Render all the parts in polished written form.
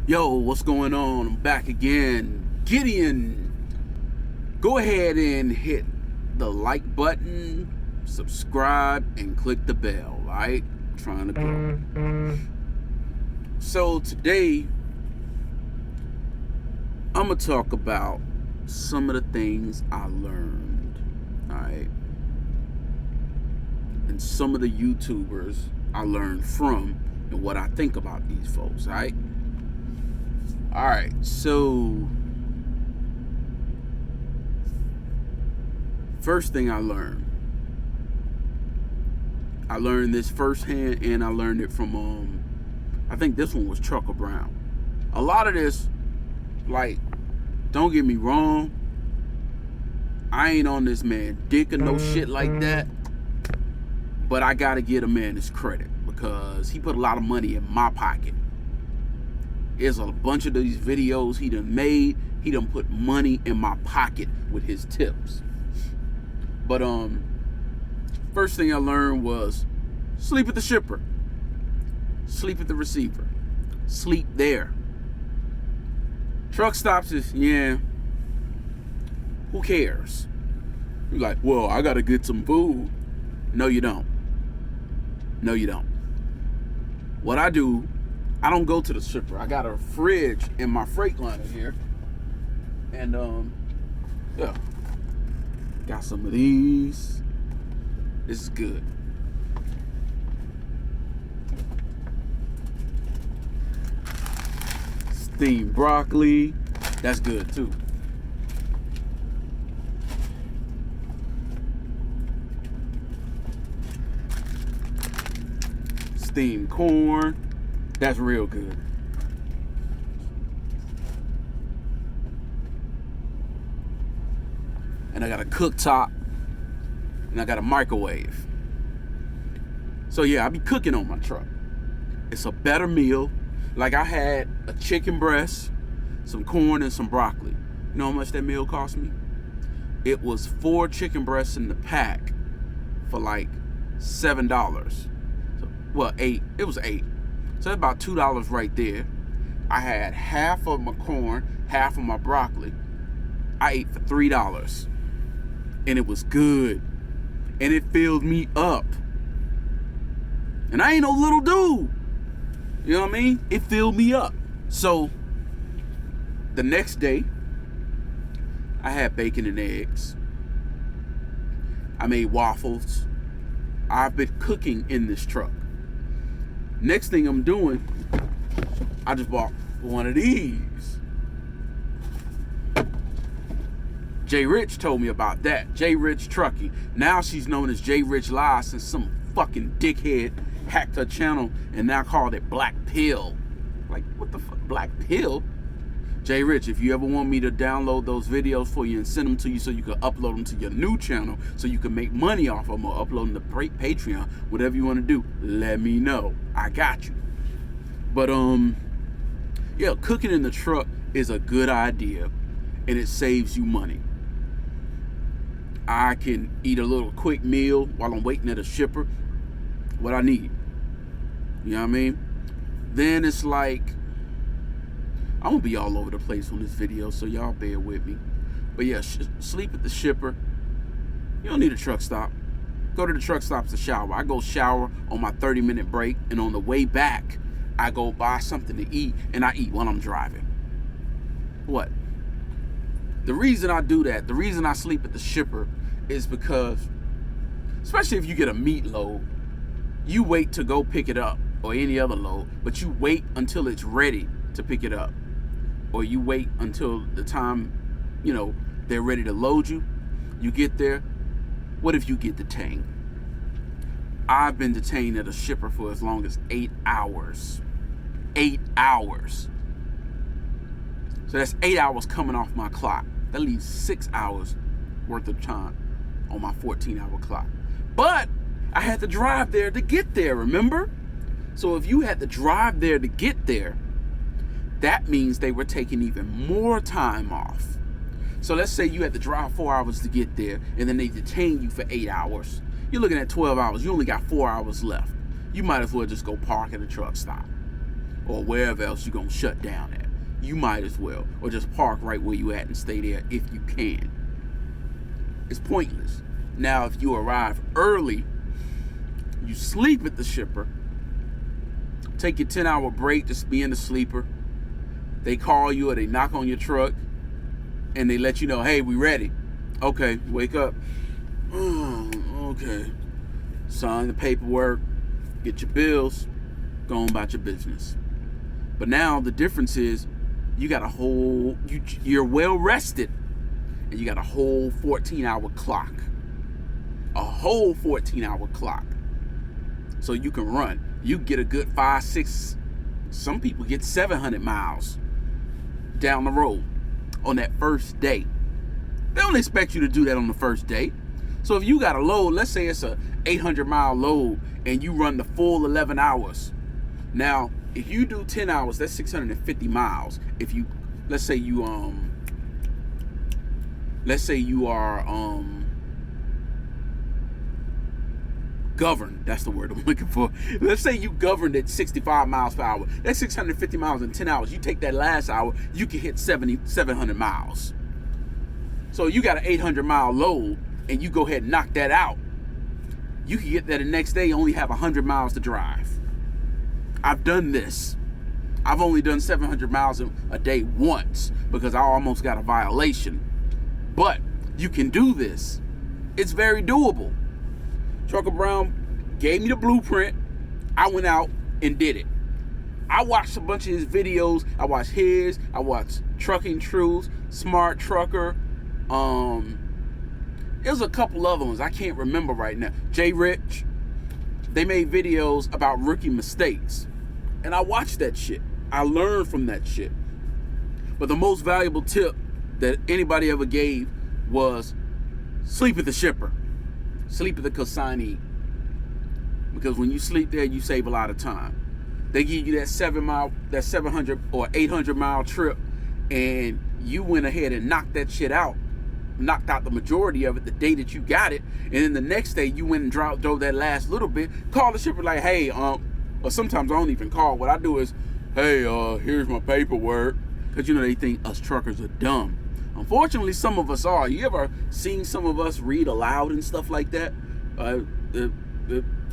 Yo, what's going on? I'm back again. Gideon, go ahead and hit the like button, subscribe, and click the bell, alright? Trying to grow. So today, I'm going to talk about some of the things I learned, alright? And some of the YouTubers I learned from and what I think about these folks, alright? Alright, so first thing I learned this firsthand, and I learned it from I think this one was Trucker Brown. A lot of this, like, don't get me wrong, I ain't on this man dick or no shit like that, but I gotta give a man his credit because he put a lot of money in my pocket. There's a bunch of these videos he done made. He done put money in my pocket with his tips. But first thing I learned was sleep at the shipper, sleep at the receiver, sleep there. Truck stops is, yeah, who cares? You're like, well, I gotta get some food. No, you don't. No, you don't. What I do, I don't go to the shipper. I got a fridge in my Freightliner here. And, yeah. Got some of these. This is good. Steamed broccoli. That's good, too. Steamed corn. That's real good. And I got a cooktop. And I got a microwave. So yeah, I be cooking on my truck. It's a better meal. Like I had a chicken breast, some corn, and some broccoli. You know how much that meal cost me? It was 4 chicken breasts in the pack for like $7. So, well, 8. It was 8. So that's about $2 right there. I had half of my corn, half of my broccoli. I ate for $3. And it was good. And it filled me up. And I ain't no little dude. You know what I mean? It filled me up. So the next day, I had bacon and eggs. I made waffles. I've been cooking in this truck. Next thing I'm doing, I just bought one of these. J Rich told me about that. J Rich Trucking. Now she's known as J Rich Live since some fucking dickhead hacked her channel and now called it Black Pill. Like, what the fuck? Black Pill? J Rich, if you ever want me to download those videos for you and send them to you so you can upload them to your new channel so you can make money off of them or upload them to Patreon, whatever you want to do, let me know. I got you. But yeah, cooking in the truck is a good idea and it saves you money. I can eat a little quick meal while I'm waiting at a shipper, what I need. You know what I mean? Then it's like, I'm gonna be all over the place on this video, so y'all bear with me. But yeah, sleep at the shipper. You don't need a truck stop. Go to the truck stop to shower. I go shower on my 30-minute break, and on the way back, I go buy something to eat, and I eat while I'm driving. What? The reason I do that, the reason I sleep at the shipper is because, especially if you get a meat load, you wait to go pick it up, or any other load, but you wait until it's ready to pick it up. Or you wait until the time, you know, they're ready to load you. You get there. What if you get detained? I've been detained at a shipper for as long as 8 hours. 8 hours. So that's 8 hours coming off my clock. That leaves 6 hours worth of time on my 14-hour clock. But I had to drive there to get there, remember? So if you had to drive there to get there, that means they were taking even more time off. So let's say you had to drive 4 hours to get there, and then they detain you for 8 hours. You're looking at 12 hours. You only got 4 hours left. You might as well just go park at a truck stop. or wherever else you're going to shut down at. You might as well. Or just park right where you at and stay there if you can. It's pointless. Now, if you arrive early, you sleep at the shipper, take your 10-hour break, just be in the sleeper. They call you or they knock on your truck and they let you know, hey, we ready. Okay, wake up. Oh, okay. Sign the paperwork, get your bills, go on about your business. But now the difference is you got a whole, you're well rested and you got a whole 14-hour clock. A whole 14-hour clock. So you can run. You get a good 5, 6, some people get 700 miles down the road on that first day. They don't expect you to do that on the first day. So if you got a load, let's say it's a 800-mile load and you run the full 11 hours. Now, if you do 10 hours, that's 650 miles. If you, let's say you are governed, that's the word I'm looking for. Let's say you governed at 65 miles per hour. That's 650 miles in 10 hours. You take that last hour, you can hit 700 miles. So you got an 800-mile load and you go ahead and knock that out. You can get there the next day, only have 100 miles to drive. I've done this. I've only done 700 miles a day once because I almost got a violation. But you can do this. It's very doable. Trucker Brown gave me the blueprint. I went out and did it. I watched a bunch of his videos. I watched his. I watched Trucking Truths, Smart Trucker. There's a couple other ones I can't remember right now. Jay Rich. They made videos about rookie mistakes. And I watched that shit. I learned from that shit. But the most valuable tip that anybody ever gave was sleep at the shipper. Sleep at the consignee. Because when you sleep there, you save a lot of time. They give you that 700 or 800 mile trip, and you went ahead and knocked that shit out. Knocked out the majority of it the day that you got it, and then the next day you went and drove that last little bit. Call the shipper like, hey, or sometimes I don't even call. What I do is, hey, here's my paperwork, because you know they think us truckers are dumb. Unfortunately, some of us are. You ever seen some of us read aloud and stuff like that?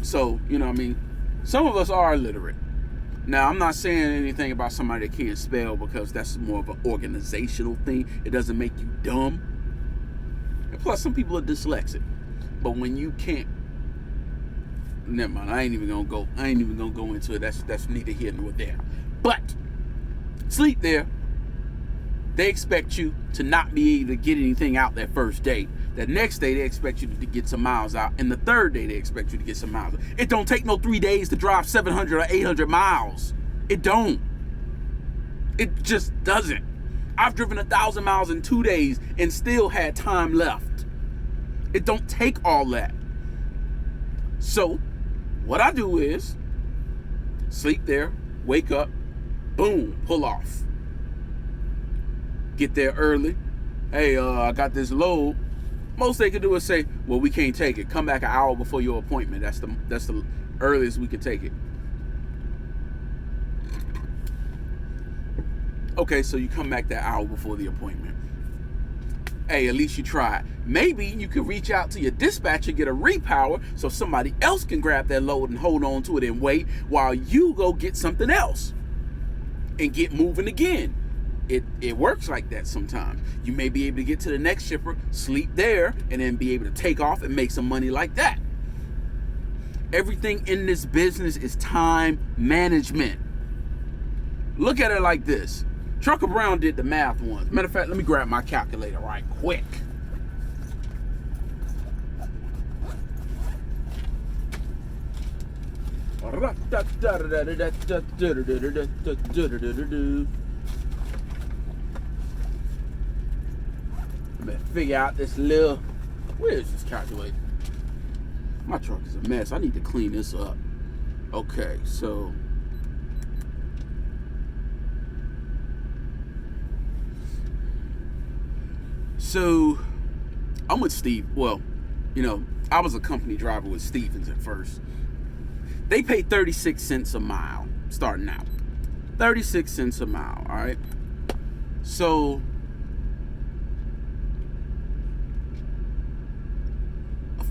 So, you know what I mean? Some of us are illiterate. Now, I'm not saying anything about somebody that can't spell because that's more of an organizational thing. It doesn't make you dumb. And plus, some people are dyslexic. But when you can't, never mind. I ain't even gonna go into it. That's neither here nor there. But sleep there. They expect you to not be able to get anything out that first day. The next day, they expect you to get some miles out. And the third day, they expect you to get some miles out. It don't take no 3 days to drive 700 or 800 miles. It don't. It just doesn't. I've driven 1,000 miles in 2 days and still had time left. It don't take all that. So, what I do is sleep there, wake up, boom, pull off. Get there early. Hey, I got this load. Most they can do is say, well, we can't take it. Come back an hour before your appointment. That's the earliest we can take it. Okay, so you come back that hour before the appointment. Hey, at least you tried. Maybe you can reach out to your dispatcher, get a repower, so somebody else can grab that load and hold on to it and wait while you go get something else and get moving again. It works like that sometimes. You may be able to get to the next shipper, sleep there, and then be able to take off and make some money like that. Everything in this business is time management. Look at it like this. Trucker Brown did the math once. Matter of fact, let me grab my calculator right quick. Figure out this little, where is this calculator? My truck is a mess. I need to clean this up. Okay, so I'm with Steve. Well, you know, I was a company driver with Stevens at first. They pay 36 cents a mile starting out. 36 cents a mile, all right? So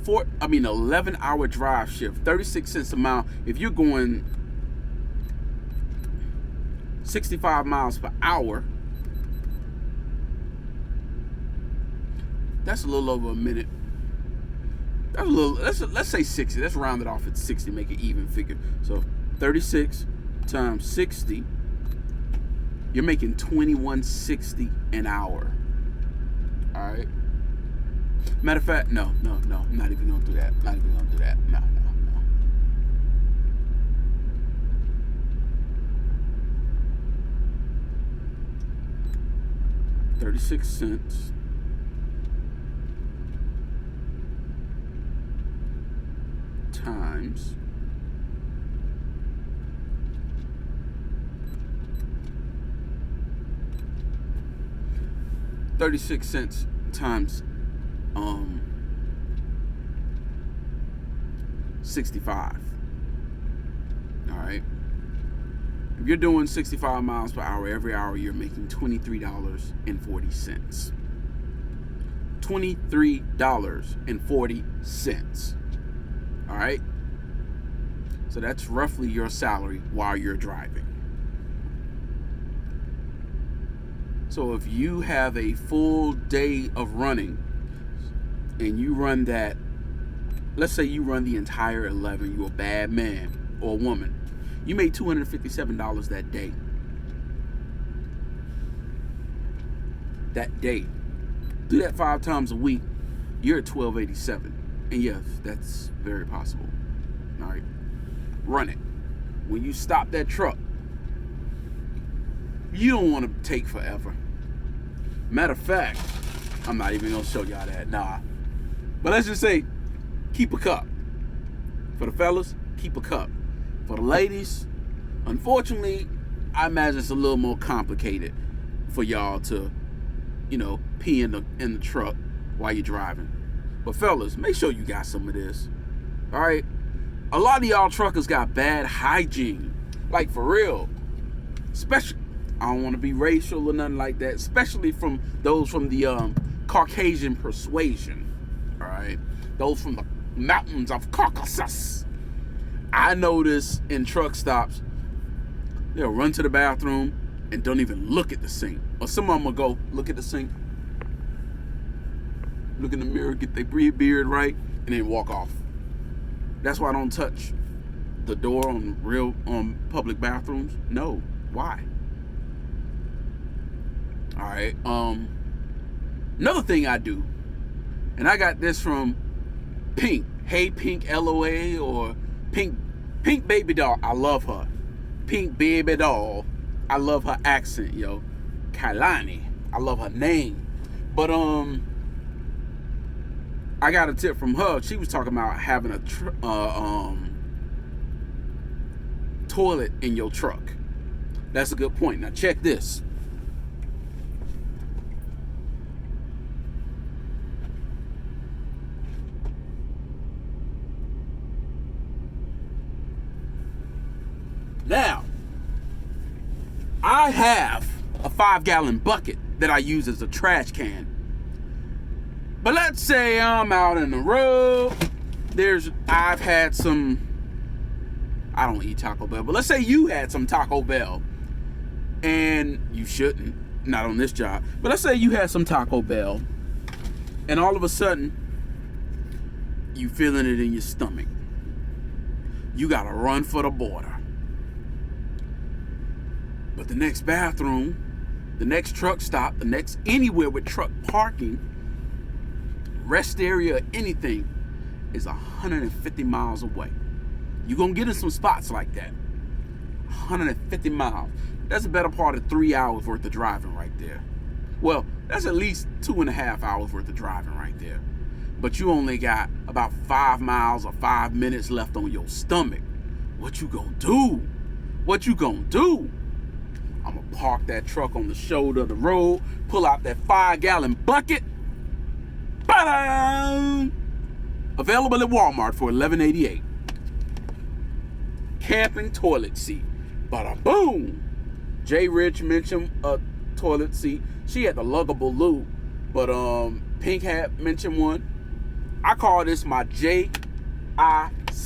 11-hour drive shift, 36 cents a mile. If you're going 65 miles per hour, that's a little over a minute. That's a little, let's say 60. Let's round it off at 60, make it even figure. So 36 times 60, you're making $21.60 an hour. All right. Matter of fact, no, I'm not even gonna do that. Not even gonna do that. No. 36 cents times 36 cents times 65. All right. If you're doing 65 miles per hour every hour, you're making $23.40. $23.40. All right. So that's roughly your salary while you're driving. So if you have a full day of running and you run that, let's say you run the entire 11, you're a bad man or woman, you made $257 that day. That day. Do that 5 times a week, you're at $12.87. And yes, that's very possible. All right. Run it. When you stop that truck, you don't want to take forever. Matter of fact, I'm not even gonna show y'all that. Nah. But let's just say, keep a cup. For the fellas, keep a cup. For the ladies, unfortunately, I imagine it's a little more complicated for y'all to, pee in the truck while you're driving. But fellas, make sure you got some of this. All right. A lot of y'all truckers got bad hygiene. Like, for real. Especially, I don't want to be racial or nothing like that, especially from those from the Caucasian persuasion. All right. Those from the mountains of Caucasus. I notice in truck stops, they'll run to the bathroom and don't even look at the sink. Or some of them will go look at the sink, look in the mirror, get their beard right, and then walk off. That's why I don't touch the door on public bathrooms. No. Why? All right. Another thing I do, and I got this from Pink. Hey Pink LOA or Pink Baby Doll. I love her. Pink Baby Doll. I love her accent, yo. Kailani. I love her name. But I got a tip from her. She was talking about having a toilet in your truck. That's a good point. Now check this. Now, I have a 5-gallon bucket that I use as a trash can. But let's say I'm out in the road. I've had some, I don't eat Taco Bell, but let's say you had some Taco Bell. And you shouldn't, not on this job. But let's say you had some Taco Bell. And all of a sudden, you feeling it in your stomach. You gotta run for the border. But the next bathroom, the next truck stop, the next anywhere with truck parking, rest area, or anything is 150 miles away. You're going to get in some spots like that. 150 miles. That's a better part of 3 hours worth of driving right there. Well, that's at least 2.5 hours worth of driving right there. But you only got about 5 miles or 5 minutes left on your stomach. What you gonna do? What you gonna do? I'm gonna park that truck on the shoulder of the road, pull out that 5-gallon bucket. Ba-da! Available at Walmart for $11.88. Camping toilet seat. Bada boom. J Rich mentioned a toilet seat. She had the luggable loo, but Pink had mentioned one. I call this my JIC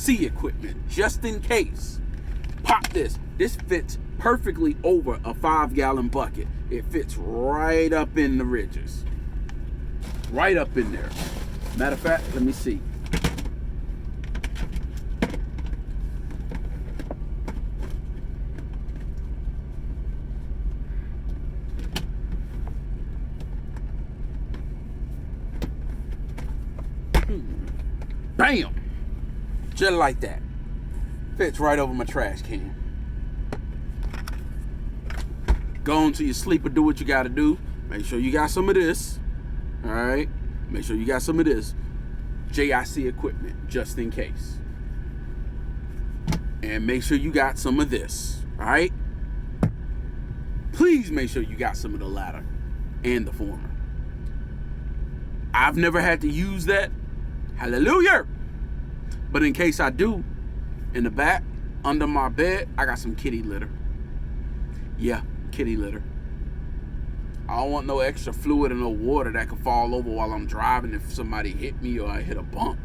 equipment, just in case. Pop this. This fits perfectly over a 5-gallon bucket. It fits right up in the ridges. Right up in there. Matter of fact, let me see. Bam! Just like that. Fits right over my trash can. Go into your sleeper, do what you gotta do. Make sure you got some of this. Alright? Make sure you got some of this JIC equipment, just in case. And make sure you got some of this. Alright? Please make sure you got some of the latter and the former. I've never had to use that. Hallelujah! But in case I do, in the back, under my bed, I got some kitty litter. Yeah, kitty litter. I don't want no extra fluid and no water that could fall over while I'm driving if somebody hit me or I hit a bump.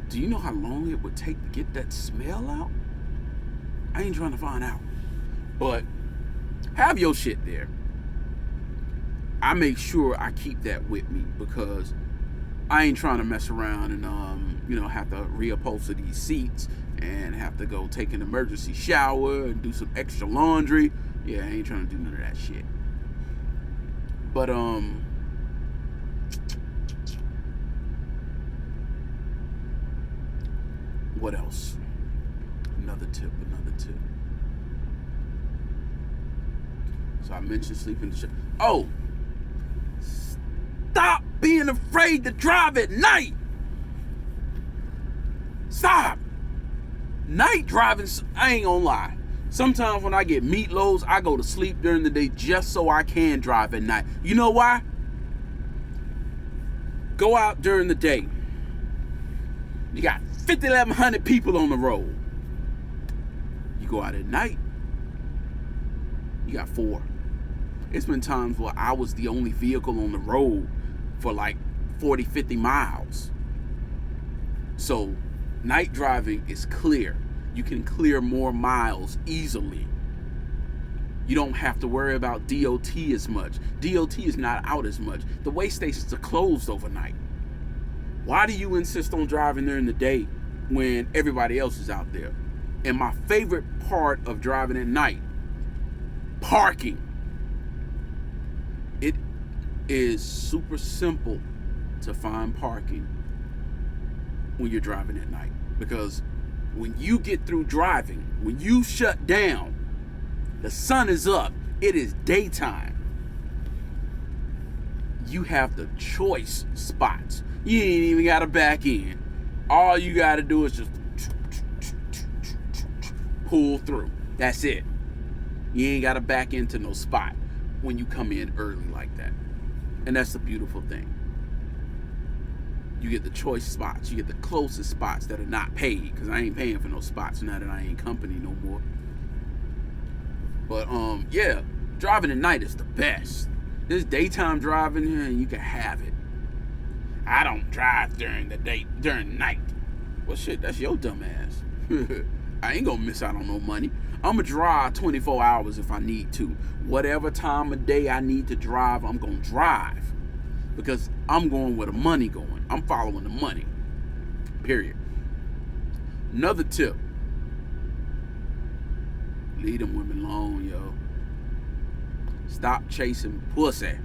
Do you know how long it would take to get that smell out? I ain't trying to find out. But have your shit there. I make sure I keep that with me because I ain't trying to mess around and have to reupholster these seats and have to go take an emergency shower and do some extra laundry. Yeah, I ain't trying to do none of that shit. But what else? Another tip. So I mentioned sleeping in the shower. Oh, stop being afraid to drive at night. Stop. Night driving, I ain't gonna lie. Sometimes when I get meatloaves, I go to sleep during the day just so I can drive at night. You know why? Go out during the day. You got 5,100 people on the road. You go out at night, you got 4. It's been times where I was the only vehicle on the road for like 40, 50 miles. So night driving is clear. You can clear more miles easily. You don't have to worry about DOT as much. DOT is not out as much. The way stations are closed overnight. Why do you insist on driving during the day when everybody else is out there? And my favorite part of driving at night, parking. It is super simple to find parking when you're driving at night, because when you get through driving, when you shut down, the sun is up, it is daytime. You have the choice spots. You ain't even got to back in. All you got to do is just pull through. That's it. You ain't got to back into no spot when you come in early like that. And that's the beautiful thing. You get the choice spots. You get the closest spots that are not paid, because I ain't paying for no spots now that I ain't company no more. But yeah, driving at night is the best. There's daytime driving here and you can have it. I don't drive during night. Well, shit, that's your dumb ass. I ain't gonna miss out on no money. I'm gonna drive 24 hours if I need to. Whatever time of day I need to drive, I'm gonna drive. Because I'm going where the money going. I'm following the money. Period. Another tip. Leave them women alone, yo. Stop chasing pussy.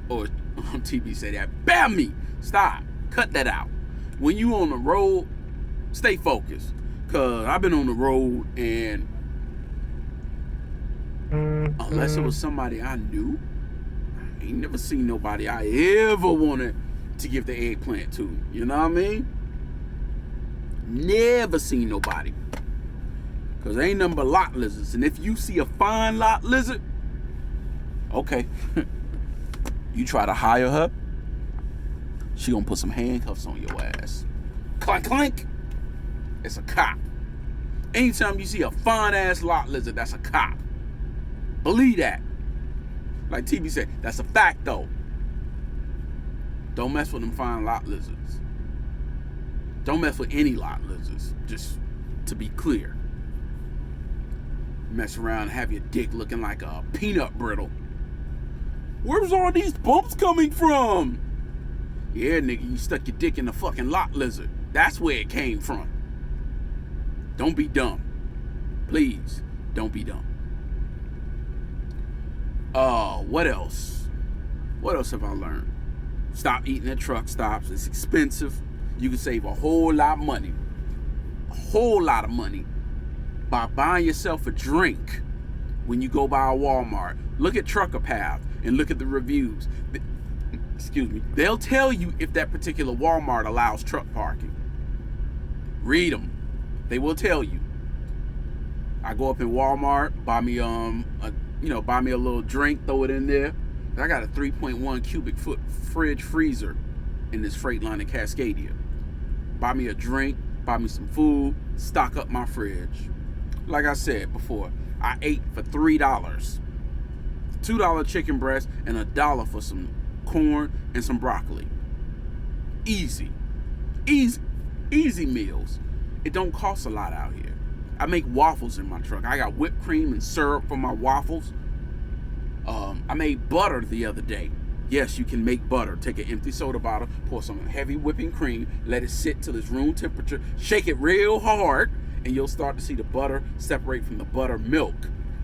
Or TB say that. Bam me. Stop. Cut that out. When you on the road, stay focused. Cause I've been on the road and unless it was somebody I knew, I ain't never seen nobody I ever wanted to give the eggplant to. You know what I mean? Never seen nobody. Cause there ain't nothing but lot lizards. And if you see a fine lot lizard, okay. You try to hire her, she gonna put some handcuffs on your ass. Clank, clank. It's a cop. Anytime you see a fine ass lot lizard, that's a cop. Believe that. Like TB said, that's a fact though. Don't mess with them fine lot lizards. Don't mess with any lot lizards, just to be clear. Mess around and have your dick looking like a peanut brittle. Where's all these bumps coming from? Yeah, nigga, you stuck your dick in the fucking lot lizard. That's where it came from. Don't be dumb. Please, don't be dumb. What else? What else have I learned? Stop eating at truck stops. It's expensive. You can save a whole lot of money. A whole lot of money by buying yourself a drink when you go by a Walmart. Look at Trucker Path and look at the reviews. Excuse me. They'll tell you if that particular Walmart allows truck parking. Read them. They will tell you. I go up in Walmart, buy me buy me a little drink, throw it in there. I got a 3.1 cubic foot fridge freezer in this Freightliner Cascadia. Buy me a drink, buy me some food, stock up my fridge. Like I said before, I ate for $3. $2 chicken breast and $1 for some corn and some broccoli. Easy meals. It don't cost a lot out here. I make waffles in my truck. I got whipped cream and syrup for my waffles. I made butter the other day. Yes, you can make butter. Take an empty soda bottle, pour some heavy whipping cream, let it sit till it's room temperature, shake it real hard, and you'll start to see the butter separate from the buttermilk.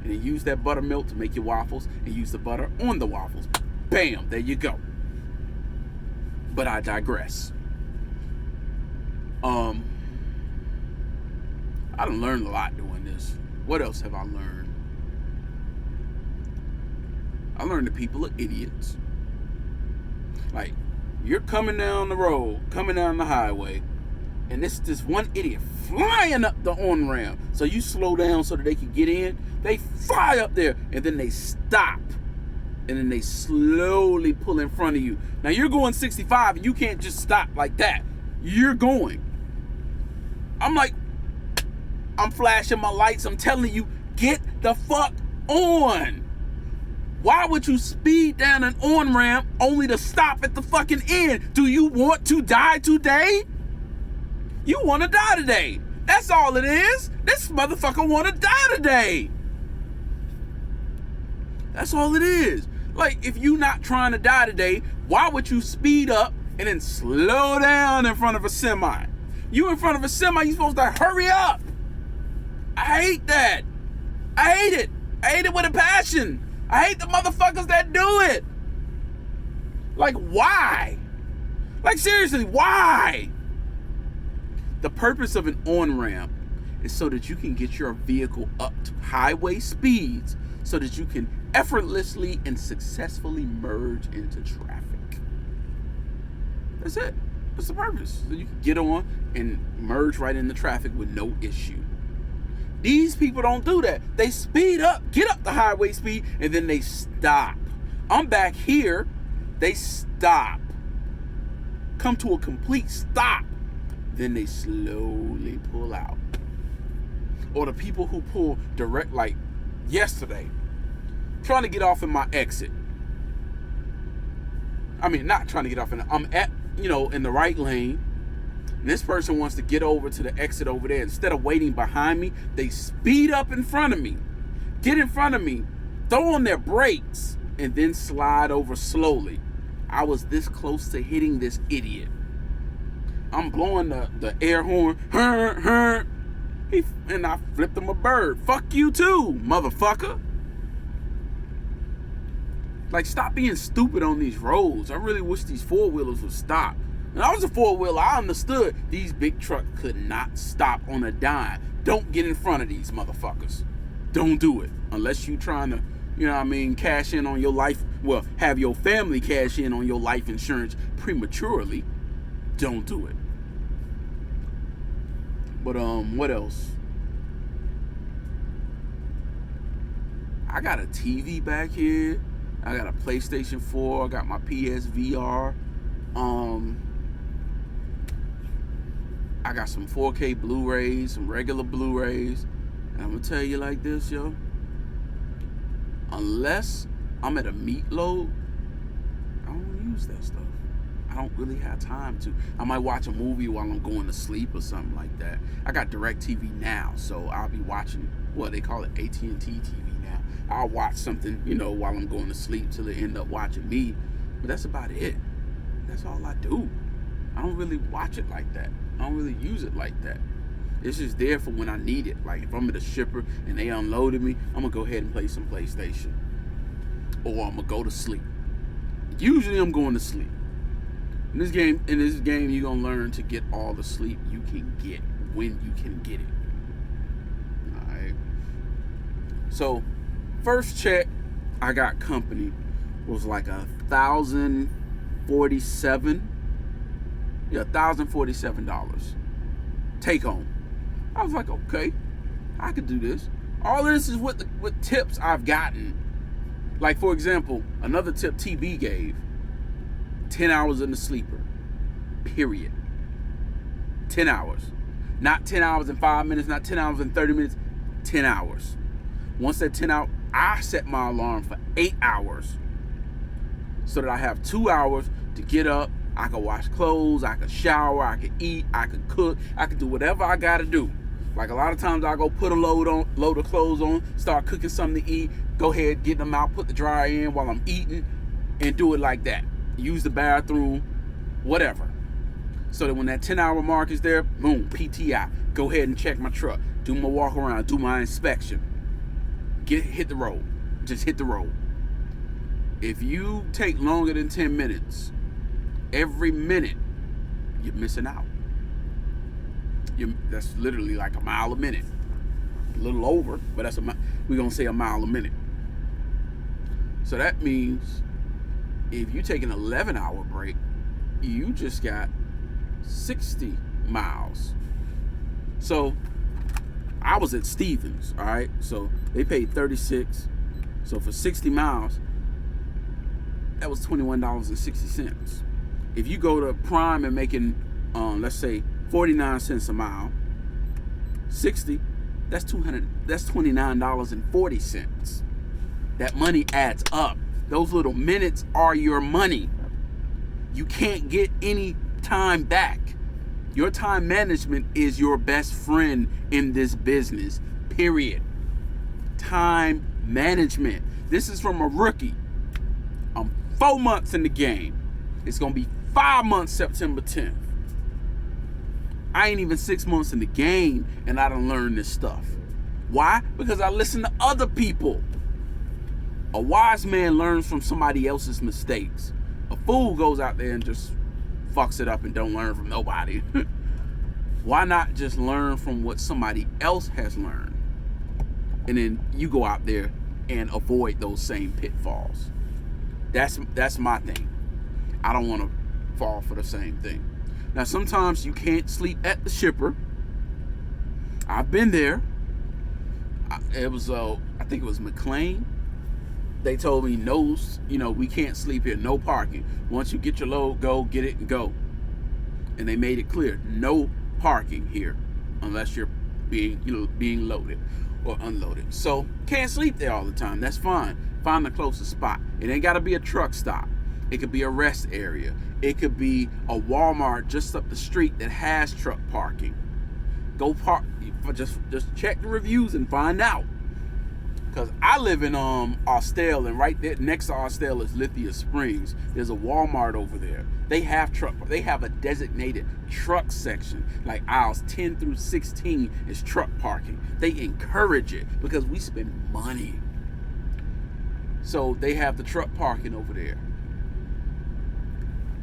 And then use that buttermilk to make your waffles and use the butter on the waffles. Bam, there you go. But I digress. I done learned a lot doing this. What else have I learned? I learned that people are idiots. Like, you're coming down the road, coming down the highway, and this one idiot flying up the on-ramp. So you slow down so that they can get in. They fly up there, and then they stop. And then they slowly pull in front of you. Now, you're going 65, and you can't just stop like that. You're going. I'm flashing my lights. I'm telling you, get the fuck on. Why would you speed down an on-ramp only to stop at the fucking end? Do you want to die today? You want to die today. That's all it is. This motherfucker want to die today. That's all it is. Like, if you not trying to die today, why would you speed up and then slow down in front of a semi? You in front of a semi, you supposed to hurry up. I hate that. I hate it. I hate it with a passion. I hate the motherfuckers that do it. Like, why? Like, seriously, why? The purpose of an on-ramp is so that you can get your vehicle up to highway speeds so that you can effortlessly and successfully merge into traffic. That's it. That's the purpose. So you can get on and merge right into traffic with no issue. These people don't do that. They speed up, get up the highway speed, and then they stop. I'm back here. They stop. Come to a complete stop. Then they slowly pull out. Or the people who pull direct, like yesterday, trying to get off in my exit. I mean, not trying to get off in I'm at, in the right lane. And this person wants to get over to the exit over there. Instead of waiting behind me, they speed up in front of me, get in front of me, throw on their brakes, and then slide over slowly. I was this close to hitting this idiot. I'm blowing the air horn, and I flipped him a bird. Fuck you too, motherfucker. Like, stop being stupid on these roads. I really wish these four-wheelers would stop. When I was a four-wheeler, I understood these big trucks could not stop on a dime. Don't get in front of these motherfuckers. Don't do it. Unless you trying to, cash in on your life. Well, have your family cash in on your life insurance prematurely. Don't do it. But, what else? I got a TV back here. I got a PlayStation 4. I got my PSVR. I got some 4K Blu-rays, some regular Blu-rays. And I'm going to tell you like this, yo. unless I'm at a meat load, I don't use that stuff. I don't really have time to. I might watch a movie while I'm going to sleep or something like that. I got DirecTV now, so I'll be watching, well, they call it AT&T TV now. I'll watch something, while I'm going to sleep till they end up watching me. But that's about it. That's all I do. I don't really watch it like that. I don't really use it like that. It's just there for when I need it. Like if I'm at a shipper and they unloaded me, I'm gonna go ahead and play some PlayStation, or I'm gonna go to sleep. Usually I'm going to sleep. In this game, you're gonna learn to get all the sleep you can get when you can get it. All right. So, first check I got company was like $1,047. Yeah, $1,047 take home. I was like, okay, I could do this. All this is with tips I've gotten. Like, for example, another tip TB gave, 10 hours in the sleeper, period. 10 hours. Not 10 hours and 5 minutes, not 10 hours and 30 minutes, 10 hours. Once that 10 hours, I set my alarm for 8 hours so that I have 2 hours to get up. I can wash clothes, I can shower, I can eat, I can cook, I can do whatever I gotta do. Like a lot of times I go put a load of clothes on, start cooking something to eat, go ahead, get them out, put the dryer in while I'm eating, and do it like that. Use the bathroom, whatever. So that when that 10-hour mark is there, boom, PTI. Go ahead and check my truck, do my walk around, do my inspection. Hit the road. Just hit the road. If you take longer than 10 minutes, every minute, you're missing out. That's literally like a mile a minute. A little over, but we're going to say a mile a minute. So that means if you take an 11-hour break, you just got 60 miles. So I was at Stevens, all right? So they paid $36. So for 60 miles, that was $21.60. If you go to Prime and making, let's say, 49 cents a mile, 60, that's $29.40. That money adds up. Those little minutes are your money. You can't get any time back. Your time management is your best friend in this business, period. Time management. This is from a rookie. I'm 4 months in the game. It's going to be 5 months September 10th. I ain't even 6 months in the game and I done learned this stuff. Why? Because I listen to other people. A wise man learns from somebody else's mistakes. A fool goes out there and just fucks it up and don't learn from nobody. Why not just learn from what somebody else has learned? And then you go out there and avoid those same pitfalls. That's my thing. I don't want to fall for the same thing. Now, sometimes you can't sleep at the shipper. I've been there. It was, I think it was McLean. They told me, no, we can't sleep here. No parking. Once you get your load, go get it and go. And they made it clear, no parking here unless you're being loaded or unloaded. So can't sleep there all the time. That's fine. Find the closest spot. It ain't got to be a truck stop. It could be a rest area. It could be a Walmart just up the street that has truck parking. Go park. Just check the reviews and find out. Because I live in Austell, and right there next to Austell is Lithia Springs. There's a Walmart over there. They have a designated truck section. Like aisles 10 through 16 is truck parking. They encourage it because we spend money. So they have the truck parking over there.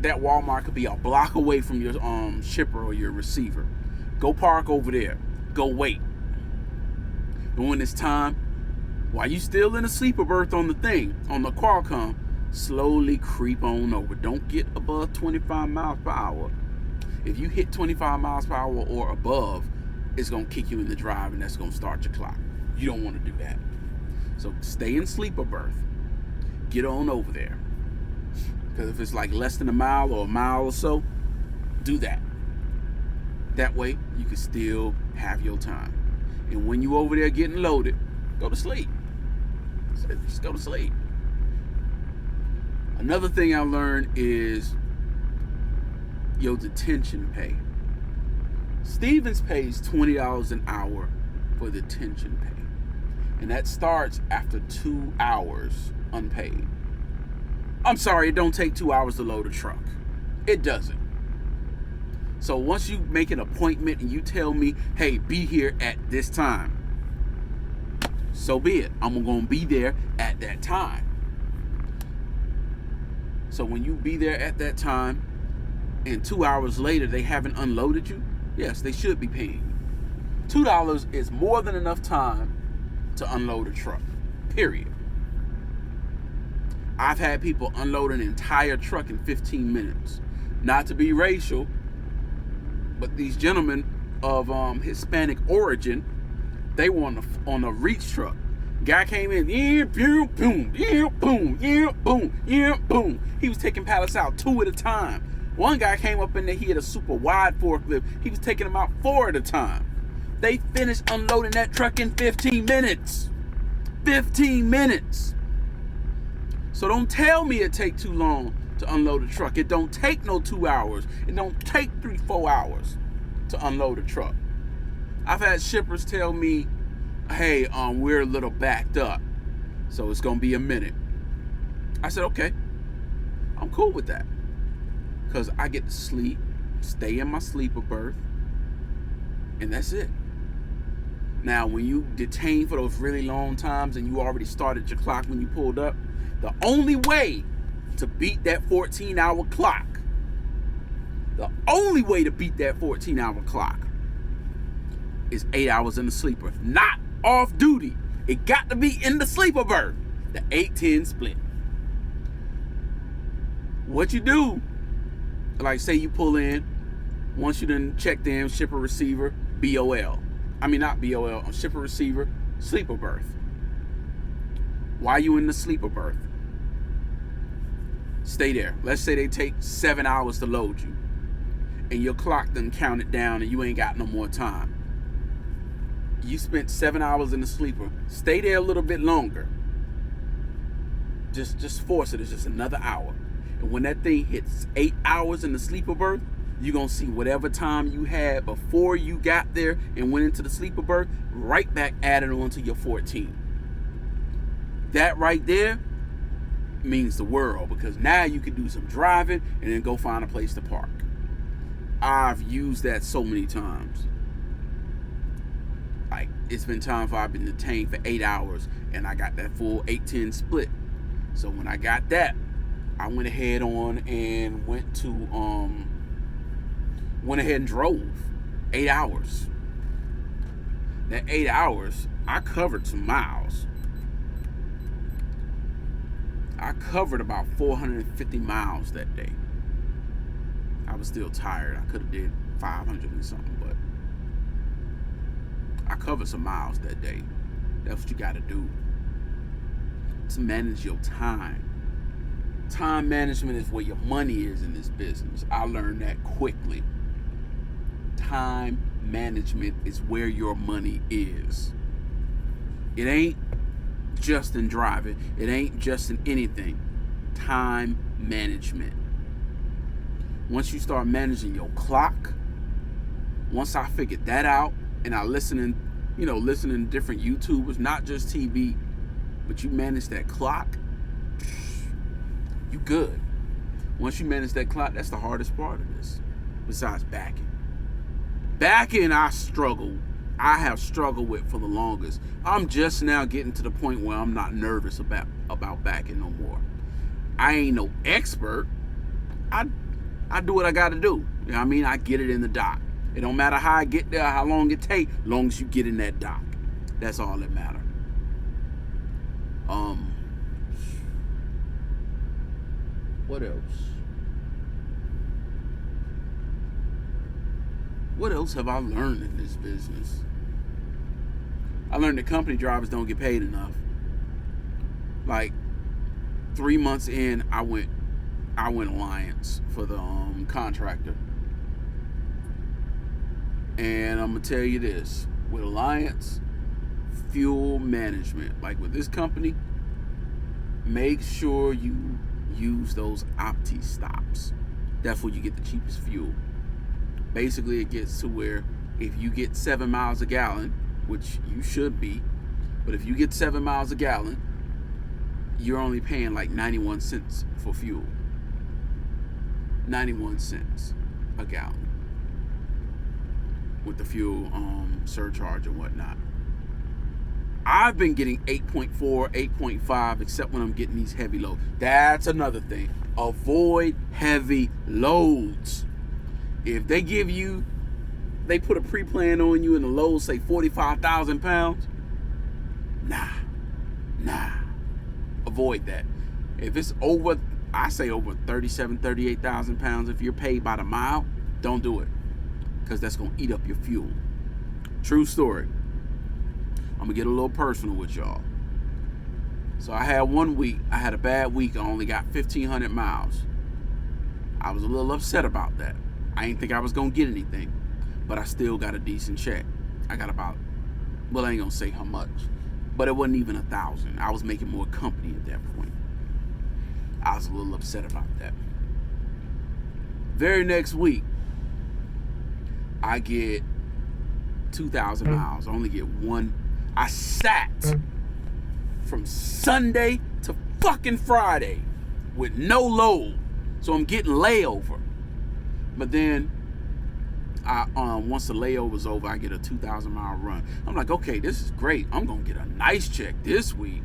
That Walmart could be a block away from your shipper or your receiver. Go park over there. Go wait. And when it's time, while you still in a sleeper berth on the Qualcomm, slowly creep on over. Don't get above 25 miles per hour. If you hit 25 miles per hour or above, it's going to kick you in the drive and that's going to start your clock. You don't want to do that. So stay in sleeper berth. Get on over there. Because if it's like less than a mile or a mile or so, do that. That way, you can still have your time. And when you over there getting loaded, go to sleep. said, just go to sleep. Another thing I learned is your detention pay. Stevens pays $20 an hour for detention pay. And that starts after 2 hours unpaid. I'm sorry, it don't take 2 hours to load a truck. It doesn't. So once you make an appointment and you tell me, hey, be here at this time, so be it. I'm going to be there at that time. So when you be there at that time and 2 hours later they haven't unloaded you, yes, they should be paying you. $2 is more than enough time to unload a truck, period. I've had people unload an entire truck in 15 minutes. Not to be racial, but these gentlemen of Hispanic origin, they were on a reach truck. Guy came in, yeah, boom, boom, yeah, boom, yeah, boom, yeah, boom. He was taking pallets out 2 at a time. One guy came up in there, he had a super wide forklift. He was taking them out 4 at a time. They finished unloading that truck in 15 minutes. 15 minutes. So don't tell me it take too long to unload a truck. It don't take no 2 hours. It don't take 3-4 hours to unload a truck. I've had shippers tell me, hey, we're a little backed up, so it's gonna be a minute. I said, okay, I'm cool with that, because I get to sleep, stay in my sleeper berth, and that's it. Now, when you detain for those really long times and you already started your clock when you pulled up, the only way to beat that 14-hour clock, is 8 hours in the sleeper, not off duty. It got to be in the sleeper berth, the 8-10 split. What you do, like say you pull in, once you done checked in, shipper receiver, BOL. I mean, not BOL, shipper receiver, sleeper berth. Why you in the sleeper berth? Stay there. Let's say they take 7 hours to load you, and your clock done counted down and you ain't got no more time. You spent 7 hours in the sleeper. Stay there a little bit longer. Just force it. It's just another hour. And when that thing hits 8 hours in the sleeper berth, you're going to see whatever time you had before you got there and went into the sleeper berth, right back added on to your 14. That right there means the world, because now you can do some driving and then go find a place to park. I've used that so many times. Like, it's been times where I've been detained for 8 hours and I got that full 8-10 split. So when I got that, I went ahead and drove 8 hours. That 8 hours, I covered some miles. I covered about 450 miles that day. I was still tired. I could have did 500 and something, but I covered some miles that day. That's what you got to do to manage your time. Time management is where your money is in this business. I learned that quickly. Time management is where your money is. It ain't just in driving. It ain't just in anything. Time management. Once you start managing your clock, once I figured that out, and I listening to different YouTubers, not just TV, but you manage that clock, you good. Once you manage that clock, that's the hardest part of this, besides backing. Backing, I have struggled with for the longest. I'm just now getting to the point where I'm not nervous about backing no more. I ain't no expert. I do what I gotta do. You know what I mean? I get it in the dock. It don't matter how I get there, how long it take, long as you get in that dock. That's all that matters. What else? What else have I learned in this business? I learned that company drivers don't get paid enough. Like 3 months in, I went Alliance for the contractor. And I'm gonna tell you this, with Alliance, fuel management, like with this company, make sure you use those opti stops. That's where you get the cheapest fuel. Basically, it gets to where if you get 7 miles a gallon, which you should be, but if you get 7 miles a gallon, you're only paying like 91 cents for fuel. 91 cents a gallon with the fuel surcharge and whatnot. I've been getting 8.4, 8.5, except when I'm getting these heavy loads. That's another thing. Avoid heavy loads. If they put a pre-plan on you and the load say 45,000 pounds, nah. Avoid that. If it's over, I say over 37, 38,000 pounds, if you're paid by the mile, don't do it. Because that's going to eat up your fuel. True story. I'm going to get a little personal with y'all. So I had 1 week, I had a bad week. I only got 1,500 miles. I was a little upset about that. I didn't think I was going to get anything. But I still got a decent check. I got about, well, I ain't going to say how much. But it wasn't even 1,000. I was making more company at that point. I was a little upset about that. Very next week, I get 2,000 miles. I only get one. I sat from Sunday to fucking Friday with no load. So I'm getting layover. But then, once the layover's over, I get a 2,000 mile run. I'm like, okay, this is great. I'm going to get a nice check this week.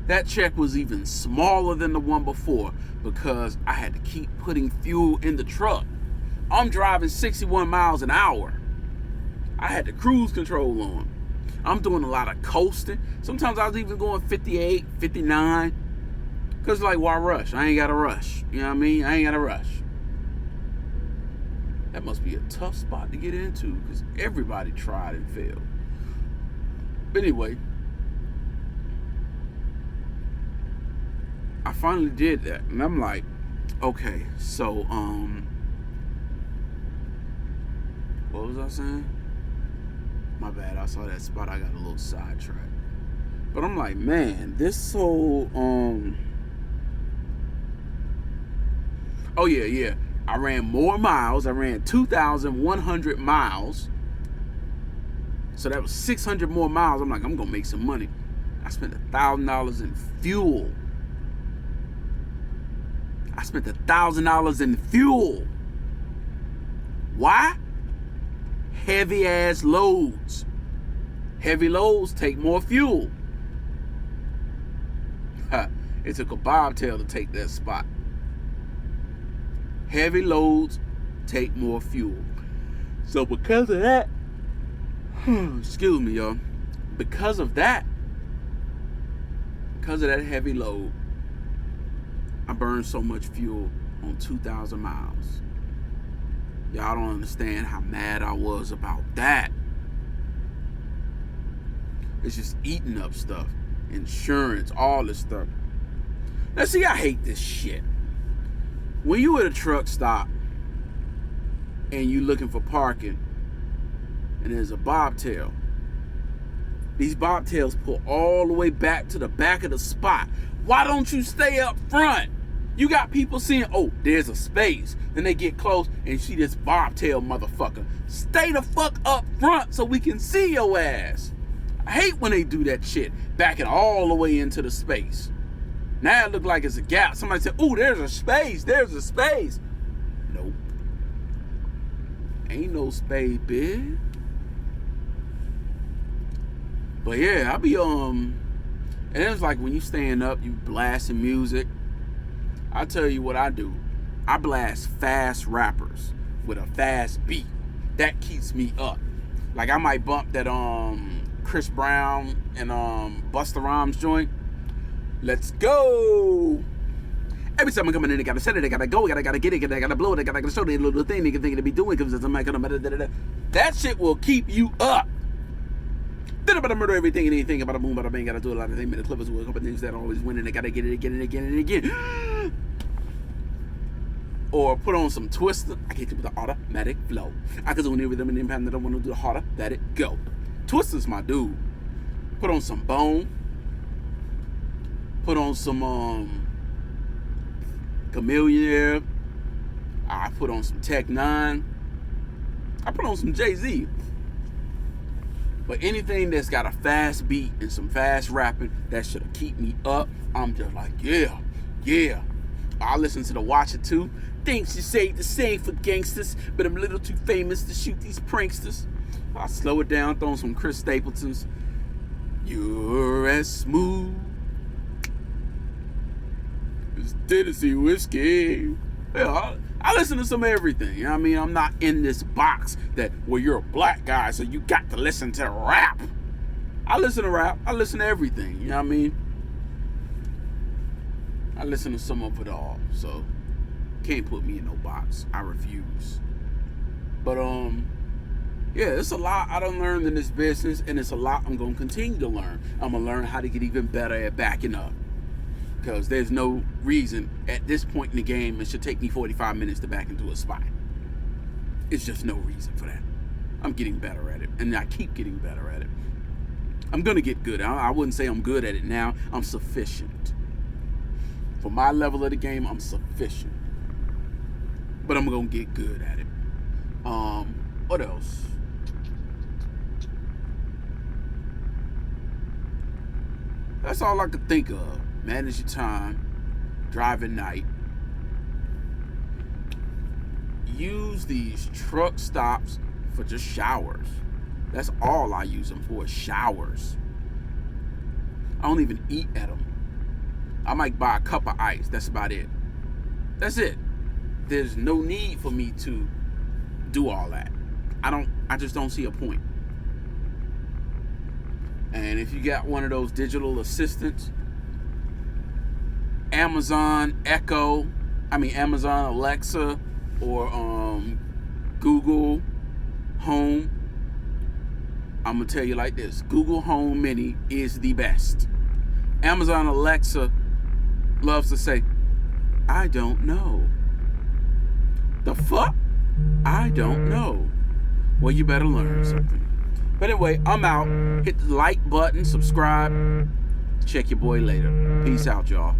That check was even smaller than the one before because I had to keep putting fuel in the truck. I'm driving 61 miles an hour. I had the cruise control on. I'm doing a lot of coasting. Sometimes I was even going 58, 59. Because like, why rush? I ain't got to rush. You know what I mean? I ain't got to rush. That must be a tough spot to get into because everybody tried and failed. But anyway, I finally did that. And I'm like, okay, so, what was I saying? My bad, I saw that spot, I got a little sidetracked. But I'm like, man, this whole, oh yeah. I ran more miles. I ran 2,100 miles. So that was 600 more miles. I'm like, I'm going to make some money. I spent $1,000 in fuel. I spent $1,000 in fuel. Why? Heavy ass loads. Heavy loads take more fuel. It took a bobtail to take that spot. Heavy loads take more fuel. So because of that, excuse me, y'all. Because of that heavy load, I burned so much fuel on 2,000 miles. Y'all don't understand how mad I was about that. It's just eating up stuff. Insurance, all this stuff. Now see, I hate this shit. When you at a truck stop and you looking for parking and there's a bobtail, these bobtails pull all the way back to the back of the spot. Why don't you stay up front? You got people saying, oh, there's a space. Then they get close and see this bobtail motherfucker. Stay the fuck up front so we can see your ass. I hate when they do that shit, backing all the way into the space. Now it look like it's a gap. Somebody said, ooh, there's a space. There's a space. Nope. Ain't no space, bitch. But yeah, I be, and it's like when you stand up, you blasting music. I tell you what I do. I blast fast rappers with a fast beat. That keeps me up. Like I might bump that, Chris Brown and, Busta Rhymes joint. Let's go. Every time I come in, they gotta set it, they gotta go, gotta get it, they gotta blow it, they gotta show the little thing they can think they be doing because I'm not gonna. That shit will keep you up. Then about to murder everything and anything about a boom, about a bang, gotta do a lot of things. The Clippers will a couple things that always win and they gotta get it again and again and again. Or put on some Twister. I get it with the automatic flow. I can do any rhythm and impact that I want to do the harder that it go. Twister's my dude. Put on some Bone. put on some Chameleon. I put on some Tech 9. I put on some Jay-Z. But anything that's got a fast beat and some fast rapping, that should keep me up. I'm just like, yeah, yeah. I listen to the Watch It too. Things you say the same for gangsters, but I'm a little too famous to shoot these pranksters. I slow it down, throw some Chris Stapleton's. You're as smooth as Tennessee whiskey. Yeah, I listen to some everything. You know what I mean? I'm not in this box that, well, you're a black guy, so you got to listen to rap. I listen to rap. I listen to everything. You know what I mean? I listen to some of it all. So, can't put me in no box. I refuse. But, yeah, it's a lot I done learned in this business, and it's a lot I'm going to continue to learn. I'm going to learn how to get even better at backing up. Because there's no reason at this point in the game it should take me 45 minutes to back into a spot. It's just no reason for that. I'm getting better at it, and I keep getting better at it. I'm going to get good. I wouldn't say I'm good at it now. I'm sufficient. For my level of the game, I'm sufficient. But I'm going to get good at it. What else? That's all I could think of. Manage your time, drive at night. Use these truck stops for just showers. That's all I use them for, showers. I don't even eat at them. I might buy a cup of ice. That's about it. That's it. There's no need for me to do all that. I just don't see a point. And if you got one of those digital assistants, Amazon Alexa, or Google Home, I'm gonna tell you like this: Google Home Mini is the best. Amazon Alexa loves to say, I don't know. The fuck? I don't know. Well, you better learn something. But anyway, I'm out. Hit the like button, subscribe. Check your boy later. Peace out, y'all.